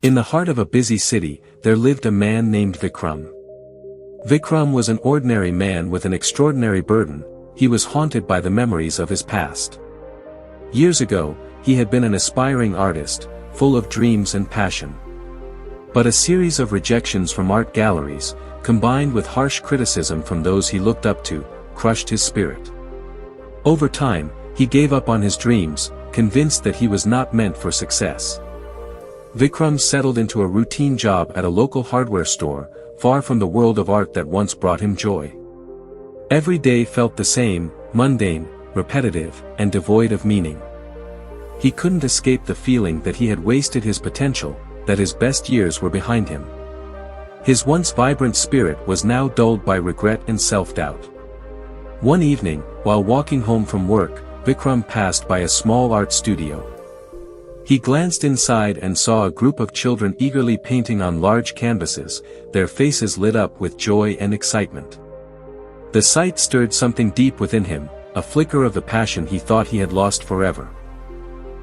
In the heart of a busy city, there lived a man named Vikram. Vikram was an ordinary man with an extraordinary burden. He was haunted by the memories of his past. Years ago, he had been an aspiring artist, full of dreams and passion. But a series of rejections from art galleries, combined with harsh criticism from those he looked up to, crushed his spirit. Over time, he gave up on his dreams, convinced that he was not meant for success. Vikram settled into a routine job at a local hardware store, far from the world of art that once brought him joy. Every day felt the same, mundane, repetitive, and devoid of meaning. He couldn't escape the feeling that he had wasted his potential, that his best years were behind him. His once vibrant spirit was now dulled by regret and self-doubt. One evening, while walking home from work, Vikram passed by a small art studio. He glanced inside and saw a group of children eagerly painting on large canvases, their faces lit up with joy and excitement. The sight stirred something deep within him, a flicker of the passion he thought he had lost forever.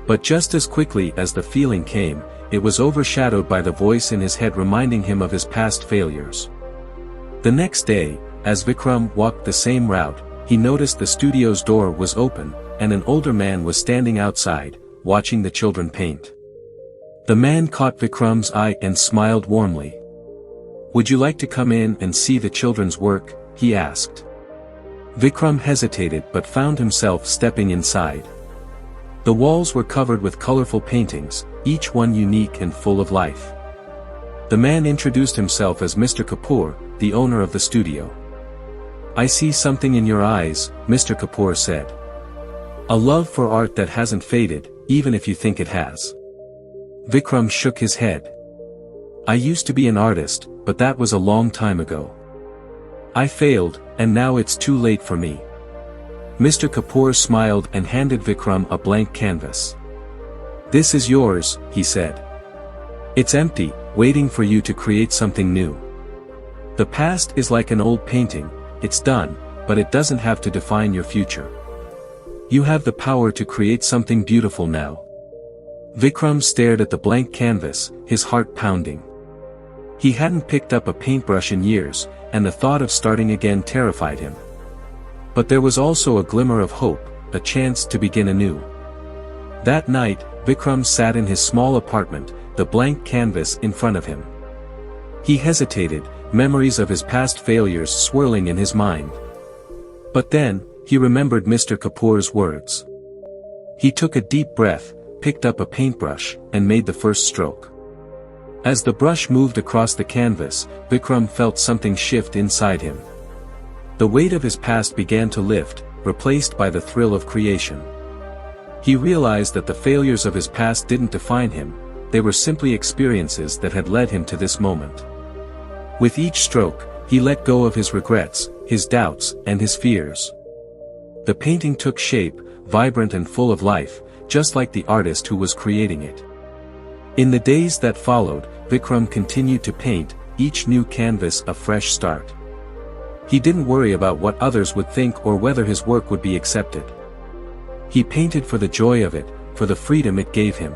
But just as quickly as the feeling came, it was overshadowed by the voice in his head reminding him of his past failures. The next day, as Vikram walked the same route, he noticed the studio's door was open, and an older man was standing outside, watching the children paint. The man caught Vikram's eye and smiled warmly. "Would you like to come in and see the children's work?" he asked. Vikram hesitated but found himself stepping inside. The walls were covered with colorful paintings, each one unique and full of life. The man introduced himself as Mr. Kapoor, the owner of the studio. "I see something in your eyes," Mr. Kapoor said. "A love for art that hasn't faded, even if you think it has." Vikram shook his head. "I used to be an artist, but that was a long time ago. I failed, and now it's too late for me." Mr. Kapoor smiled and handed Vikram a blank canvas. "This is yours," he said. "It's empty, waiting for you to create something new. The past is like an old painting, it's done, but it doesn't have to define your future. You have the power to create something beautiful now." Vikram stared at the blank canvas, his heart pounding. He hadn't picked up a paintbrush in years, and the thought of starting again terrified him. But there was also a glimmer of hope, a chance to begin anew. That night, Vikram sat in his small apartment, the blank canvas in front of him. He hesitated, memories of his past failures swirling in his mind. But then, he remembered Mr. Kapoor's words. He took a deep breath, picked up a paintbrush, and made the first stroke. As the brush moved across the canvas, Vikram felt something shift inside him. The weight of his past began to lift, replaced by the thrill of creation. He realized that the failures of his past didn't define him, they were simply experiences that had led him to this moment. With each stroke, he let go of his regrets, his doubts, and his fears. The painting took shape, vibrant and full of life, just like the artist who was creating it. In the days that followed, Vikram continued to paint, each new canvas a fresh start. He didn't worry about what others would think or whether his work would be accepted. He painted for the joy of it, for the freedom it gave him.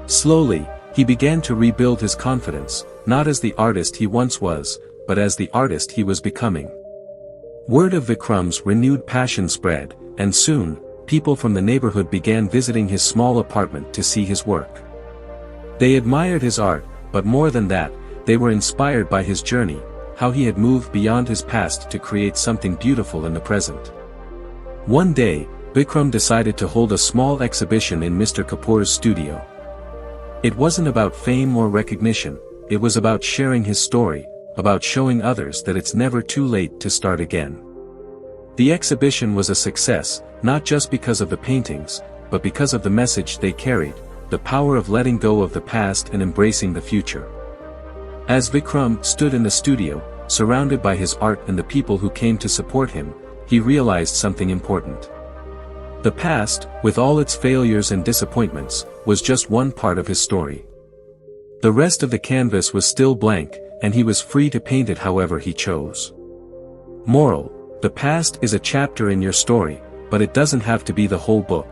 Slowly, he began to rebuild his confidence, not as the artist he once was, but as the artist he was becoming. Word of Vikram's renewed passion spread, and soon, people from the neighborhood began visiting his small apartment to see his work. They admired his art, but more than that, they were inspired by his journey, how he had moved beyond his past to create something beautiful in the present. One day, Vikram decided to hold a small exhibition in Mr. Kapoor's studio. It wasn't about fame or recognition, it was about sharing his story, about showing others that it's never too late to start again. The exhibition was a success, not just because of the paintings, but because of the message they carried, the power of letting go of the past and embracing the future. As Vikram stood in the studio, surrounded by his art and the people who came to support him, he realized something important. The past, with all its failures and disappointments, was just one part of his story. The rest of the canvas was still blank, and he was free to paint it however he chose. Moral: the past is a chapter in your story, but it doesn't have to be the whole book.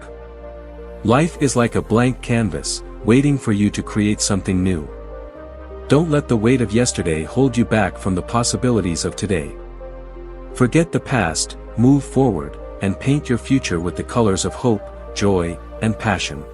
Life is like a blank canvas, waiting for you to create something new. Don't let the weight of yesterday hold you back from the possibilities of today. Forget the past, move forward, and paint your future with the colors of hope, joy, and passion.